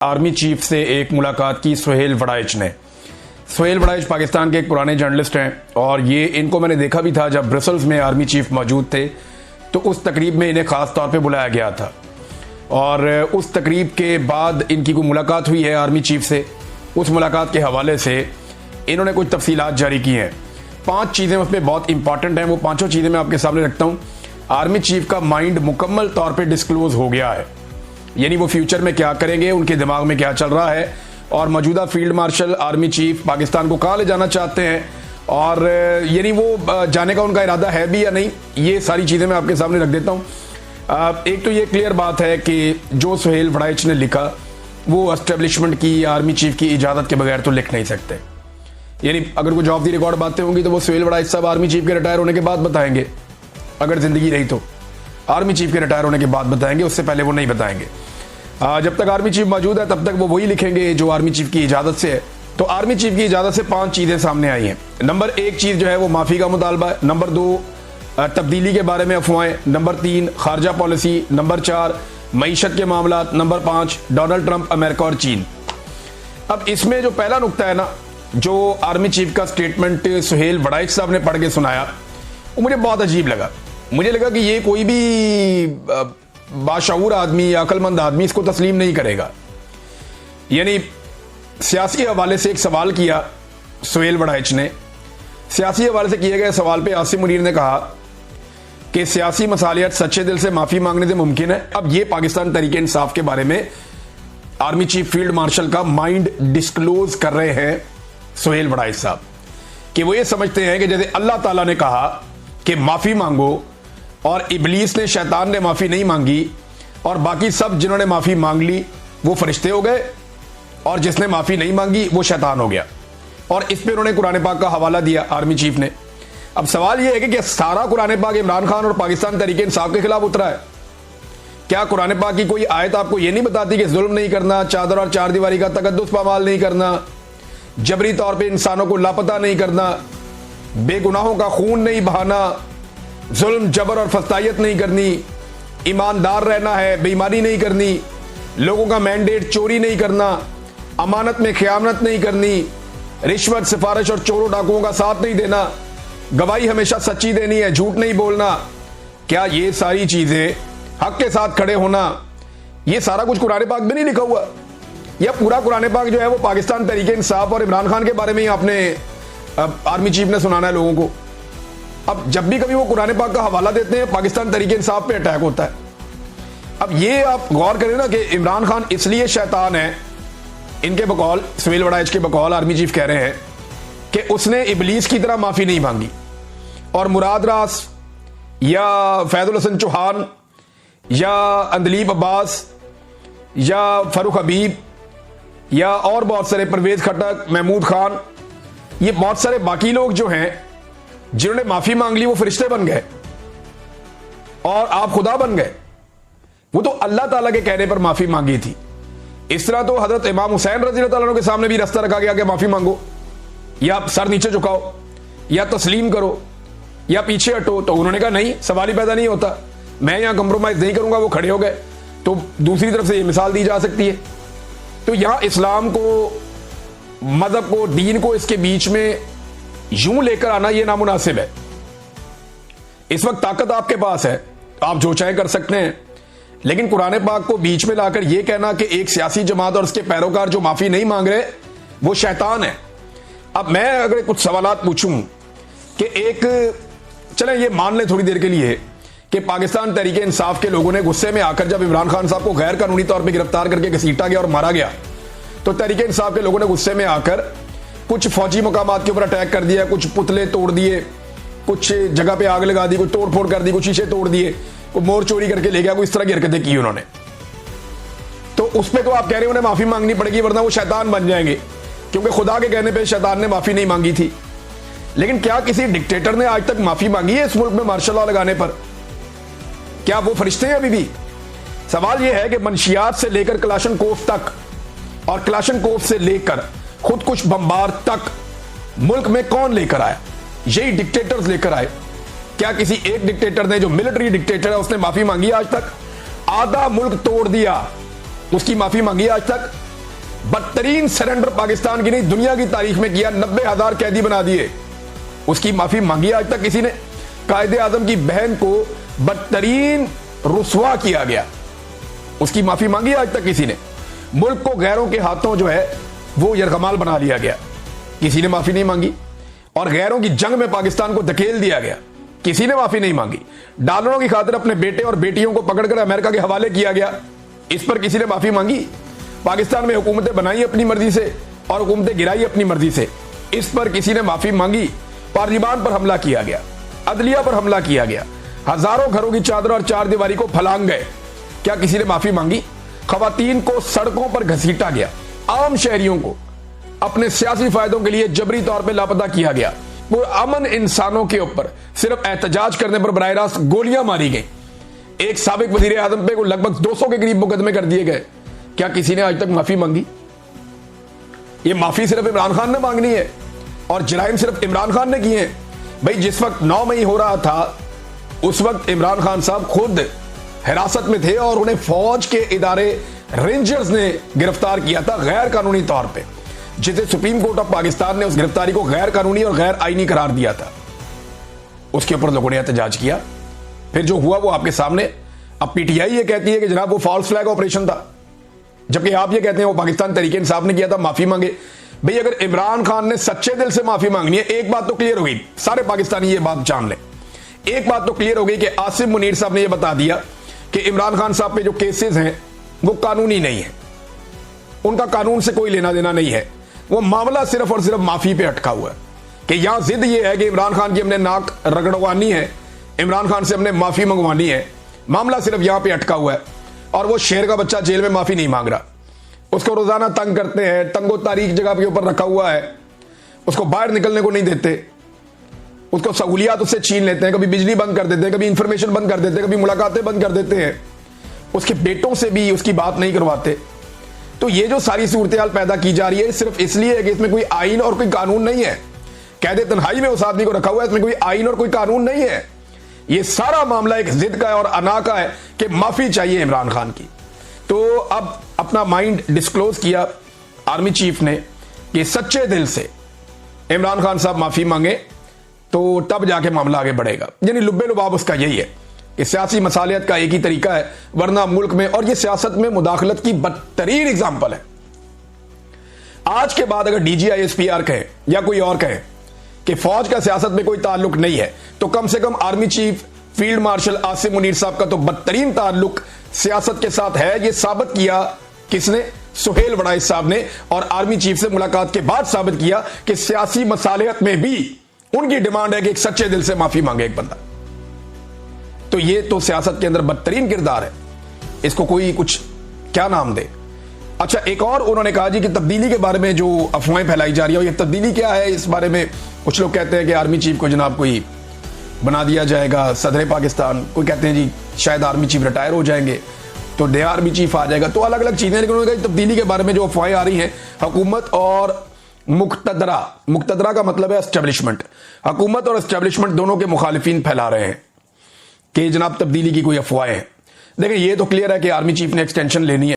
Army chief से एक मुलाकात की सुहेल वड़ाइच ने। सुहेल वड़ाइच पाकिस्तान के एक पुराने जर्नलिस्ट हैं और ये इनको मैंने देखा भी था जब ब्रसल्स में आर्मी चीफ मौजूद थे, तो उस तकरीब में इन्हें ख़ास तौर पे बुलाया गया था और उस तकरीब के बाद इनकी कोई मुलाकात हुई है आर्मी चीफ से। उस मुलाकात के हवाले से इन्होंने कुछ तफसीलात जारी की हैं। 5 चीज़ें उसमें बहुत इंपॉर्टेंट हैं, वो पाँचों चीज़ें मैं आपके सामने रखता हूँ। आर्मी चीफ का माइंड मुकम्मल तौर पे डिस्क्लोज हो गया है, यानी वो फ्यूचर में क्या करेंगे, उनके दिमाग में क्या चल रहा है और मौजूदा field marshal army chief Pakistan को कहाँ ले जाना चाहते हैं और यानी वो जाने का उनका इरादा है भी या नहीं, ये सारी चीज़ें मैं आपके सामने रख देता हूँ। एक तो ये क्लियर बात है कि जो सुहेल वड़ाइच ने लिखा वो एस्टेब्लिशमेंट की आर्मी चीफ की इजाज़त के बगैर तो लिख नहीं सकते। यानी अगर कुछ ऑफ द रिकॉर्ड बातें होंगी तो वो सुहेल वड़ाइच साहब आर्मी चीफ के रिटायर होने के बाद बताएंगे, अगर ज़िंदगी रही तो आर्मी चीफ के रिटायर होने के बाद बताएंगे, उससे पहले वो नहीं बताएंगे। जब तक आर्मी चीफ मौजूद है तब तक वो वही लिखेंगे जो आर्मी चीफ की इजाज़त से है। तो आर्मी चीफ की इजाज़त से 5 चीज़ें सामने आई हैं। नंबर 1 चीज़ जो है वो माफ़ी का मुतालबा है। नंबर 2 तब्दीली के बारे में अफवाहें। नंबर 3 खारजा पॉलिसी। नंबर 4 मईशत के मामला। नंबर 5 डोनाल्ड ट्रंप, अमेरिका और चीन। अब इसमें जो पहला नुकता है ना, जो आर्मी चीफ का स्टेटमेंट सुहेल वड़ाइच साहब ने पढ़ के सुनाया, वो मुझे बहुत अजीब लगा। मुझे लगा कि ये कोई भी बाशऊर आदमी या अक्लमंद आदमी इसको तस्लीम नहीं करेगा। यानी सियासी हवाले से एक सवाल किया सुहेल वड़ाइच ने। सियासी हवाले से किए गए सवाल पे आसिम मुनीर ने कहा कि सियासी मसालियत सच्चे दिल से माफ़ी मांगने से मुमकिन है। अब ये पाकिस्तान तहरीक इंसाफ के बारे में आर्मी चीफ फील्ड मार्शल का माइंड डिस्क्लोज कर रहे हैं सुहेल वड़ाइच साहब, कि वो ये समझते हैं कि जैसे अल्लाह ताला ने कहा कि माफ़ी मांगो और इबलीस ने, शैतान ने माफ़ी नहीं मांगी और बाकी सब जिन्होंने माफ़ी मांग ली वो फरिश्ते हो गए और जिसने माफ़ी नहीं मांगी वो शैतान हो गया। और इस पे उन्होंने कुरान पाक का हवाला दिया आर्मी चीफ ने। अब सवाल ये है कि सारा कुरान पाक इमरान खान और पाकिस्तान तहरीक इंसाफ के खिलाफ उतरा है? क्या कुरान पाक की कोई आयत आपको ये नहीं बताती कि जुल्म नहीं करना, चादर और चार दीवारी का तकद्दुस पामाल नहीं करना, जबरी तौर पर इंसानों को लापता नहीं करना, बेगुनाहों का खून नहीं बहाना, जुल्म जबर और फस्तायत नहीं करनी, ईमानदार रहना है, बेईमानी नहीं करनी, लोगों का मैंडेट चोरी नहीं करना, अमानत में खयानत नहीं करनी, रिश्वत, सिफारिश और चोरों डाकुओं का साथ नहीं देना, गवाही हमेशा सच्ची देनी है, झूठ नहीं बोलना। क्या ये सारी चीजें, हक के साथ खड़े होना, ये सारा कुछ कुरान पाक में नहीं लिखा हुआ? या पूरा कुरान पाक जो है वो पाकिस्तान तहरीक इंसाफ और इमरान खान के बारे में ही आपने आर्मी चीफ ने सुनाना है लोगों को? अब जब भी कभी वो कुरान पाक का हवाला देते हैं पाकिस्तान तहरीक इंसाफ पे अटैक होता है। अब ये आप गौर करें ना कि इमरान खान इसलिए शैतान है, इनके बकौल, सुहेल वड़ाइच के बकौल आर्मी चीफ कह रहे हैं कि उसने इबलीस की तरह माफी नहीं मांगी और मुराद रास या फैजुल हसन चौहान या अंदलीब अब्बास या फरूख हबीब या और बहुत सारे, परवेज खट्टक, महमूद खान, ये बहुत सारे बाकी लोग जो हैं जिन्होंने माफी मांग ली वो फरिश्ते बन गए और आप खुदा बन गए। वो तो अल्लाह ताला के कहने पर माफी मांगी थी। इस तरह तो हजरत इमाम हुसैन रज़ी अल्लाह ताला के सामने भी रास्ता रखा गया कि माफी मांगो, या सर नीचे झुकाओ, या तस्लीम करो, या पीछे हटो। तो उन्होंने कहा नहीं, सवाल ही पैदा नहीं होता, मैं यहां कंप्रोमाइज नहीं करूंगा। वो खड़े हो गए। तो दूसरी तरफ से ये मिसाल दी जा सकती है। तो यहां इस्लाम को, मजहब को, दीन को इसके बीच में यूं लेकर आना यह नामुनासिब है। इस वक्त ताकत आपके पास है, आप जो चाहे कर सकते हैं, लेकिन कुरान पाक को बीच में लाकर यह कहना कि एक सियासी जमात और उसके पैरोकार जो माफी नहीं मांग रहे वो शैतान है। अब मैं अगर कुछ सवालात पूछूं कि एक, चलें ये मान लें थोड़ी देर के लिए कि पाकिस्तान तहरीक इंसाफ के लोगों ने गुस्से में आकर जब इमरान खान साहब को गैर कानूनी तौर पर गिरफ्तार करके घसीटा गया और मारा गया, तो तहरीक इंसाफ के लोगों ने गुस्से में आकर कुछ फौजी मकामात के ऊपर अटैक कर दिया, कुछ पुतले तोड़ दिए, कुछ जगह पे आग लगा दी, कुछ तोड़ फोड़ कर दी, कुछ शीशे तोड़ दिए, कोई मोर चोरी करके ले गया, कोई इस तरह की हरकतें की उन्होंने। तो उस पर तो आप कह रहे हैं उन्हें माफी मांगनी पड़ेगी वरना वो शैतान बन जाएंगे, क्योंकि खुदा के कहने पे शैतान ने माफी नहीं मांगी थी। लेकिन क्या किसी डिक्टेटर ने आज तक माफी मांगी है इस मुल्क में मार्शल लॉ लगाने पर? क्या वो फरिश्ते हैं अभी भी? सवाल यह है कि मंशियात से लेकर कलाशनकोफ तक और कलाशनकोफ से लेकर खुद कुछ बम्बार तक मुल्क में कौन लेकर आया? यही डिक्टेटर्स लेकर आए। क्या किसी एक डिक्टेटर ने, जो मिलिट्री डिक्टेटर है, उसने माफी मांगी आज तक? आधा मुल्क तोड़ दिया, उसकी माफी मांगी आज तक? बदतरीन सरेंडर पाकिस्तान की नहीं दुनिया की तारीख में किया, 90,000 कैदी बना दिए। उसकी माफी मांगी आज तक किसी ने? कायदे आजम की बहन को बदतरीन रुसवा किया गया, उसकी माफी मांगी आज तक किसी ने? मुल्क को गैरों के हाथों जो है वो यरगमाल बना लिया गया, किसी ने माफी नहीं मांगी। और गैरों की जंग में पाकिस्तान को धकेल दिया गया, किसी ने माफी नहीं मांगी। डॉलरों की खातिर अपने बेटे और बेटियों को पकड़कर अमेरिका के हवाले किया गया, इस पर किसी ने माफी मांगी? पाकिस्तान में हुकूमतें बनाई अपनी मर्जी से और हुकूमतें गिराई अपनी मर्जी से, इस पर किसी ने माफी मांगी? पार्लियामान पर हमला किया गया, अदलिया पर हमला किया गया, हजारों घरों की चादर और चार दीवारी को फलांग गए, क्या किसी ने माफी मांगी? खवातीन को सड़कों पर घसीटा गया, आम शहरियों को अपने सियासी फायदों के लिए जबरी तौर पर लापता किया गया, अमन इंसानों के ऊपर सिर्फ एहतजाज करने पर बराह रास्त गोलियां मारी गई, एक साबिक वजीर आजम पे को लगभग 200 के करीब मुकदमे कर दिए गए, क्या किसी ने आज तक माफी मांगी? ये माफी सिर्फ इमरान खान ने मांगनी है और जराइम सिर्फ इमरान खान ने किए हैं। भाई जिस वक्त 9 मई हो रहा था उस वक्त इमरान खान साहब खुद हिरासत में थे और उन्हें फौज के इदारे रेंजर्स ने गिरफ्तार किया था गैर कानूनी तौर पे, जिसे सुप्रीम कोर्ट ऑफ पाकिस्तान ने उस गिरफ्तारी को गैर कानूनी और गैर आईनी करार दिया था। उसके ऊपर लोगों ने एहतजाज किया, फिर जो हुआ वो आपके सामने। अब पीटीआई ये कहती है कि जनाब वो फॉल्स फ्लैग ऑपरेशन था, जबकि आप ये कहते हैं वो पाकिस्तान तहरीक इंसाफ ने किया था, माफी मांगे। भाई अगर इमरान खान ने सच्चे दिल से माफी मांगनी है, एक बात तो क्लियर हो गई, सारे पाकिस्तानी ये बात जान लें, एक बात तो क्लियर हो गई कि आसिम मुनीर साहब ने यह बता दिया कि इमरान खान साहब पे जो केसेस हैं वो कानूनी नहीं है, उनका कानून से कोई लेना देना नहीं है, वो मामला सिर्फ और सिर्फ माफी पे अटका हुआ है कि यहां जिद ये है कि इमरान खान की हमने नाक रगड़वानी है, इमरान खान से हमने माफी मंगवानी है, मामला सिर्फ यहां पे अटका हुआ है। और वो शेर का बच्चा जेल में माफी नहीं मांग रहा, उसको रोजाना तंग करते हैं, तंगो तारीख जगह के ऊपर रखा हुआ है, उसको बाहर निकलने को नहीं देते, उसको सहूलियात उससे छीन लेते हैं, कभी बिजली बंद कर देते हैं, कभी इंफॉर्मेशन बंद कर देते हैं, कभी मुलाकातें बंद कर देते हैं, उसके बेटों से भी उसकी बात नहीं करवाते। तो ये जो सारी सूरत हाल पैदा की जा रही है सिर्फ इसलिए है कि इसमें कोई आइन और कोई कानून नहीं है। कैदे तन्हाई में उस आदमी को रखा हुआ है, इसमें कोई आइन और कोई कानून नहीं है। ये सारा मामला एक जिद का है और अना का है कि माफी चाहिए इमरान खान की। तो अब अपना माइंड डिस्क्लोज किया आर्मी चीफ ने कि सच्चे दिल से इमरान खान साहब माफी मांगे तो तब जाके मामला आगे बढ़ेगा। यानी लुब्बे लुबाब उसका यही है कि सियासी मसालियत का एक ही तरीका है, वरना मुल्क में, और ये सियासत में मुदाखलत की बदतरीन एग्जाम्पल है। आज के बाद अगर DGISPR कहे या कोई और कहे कि फौज का सियासत में कोई ताल्लुक नहीं है, तो कम से कम army chief field marshal Asim Munir साहब का तो बदतरीन ताल्लुक सियासत के साथ है। ये साबित किया किसने? सुहेल वड़ाइच साहब ने, और आर्मी चीफ से मुलाकात के बाद साबित किया कि सियासी मसालियत में भी उनकी डिमांड है कि एक सच्चे दिल से माफी मांगे एक बंदा। तो ये तो सियासत के अंदर बदतरीन किरदार है, इसको कोई कुछ क्या नाम दे। अच्छा, एक और उन्होंने कहा जी कि तब्दीली के बारे में जो अफवाहें फैलाई जा रही है, ये तब्दीली क्या है, इस बारे में कुछ लोग कहते हैं कि आर्मी चीफ को जनाब कोई बना दिया जाएगा सदर पाकिस्तान, कोई कहते हैं जी शायद आर्मी चीफ रिटायर हो जाएंगे तो नया आर्मी चीफ आ जाएगा, तो अलग अलग चीजें। लेकिन उन्होंने कहा तब्दीली के बारे में जो अफवाहें आ रही हैं, हुकूमत और मुक्तदरा का मतलब है एस्टेब्लिशमेंट, हुकूमत और एस्टेब्लिशमेंट दोनों के मुखालिफिन फैला रहे हैं कि जनाब तब्दीली की कोई अफवाहें हैं। देखिए ये तो क्लियर है कि आर्मी चीफ ने एक्सटेंशन लेनी है।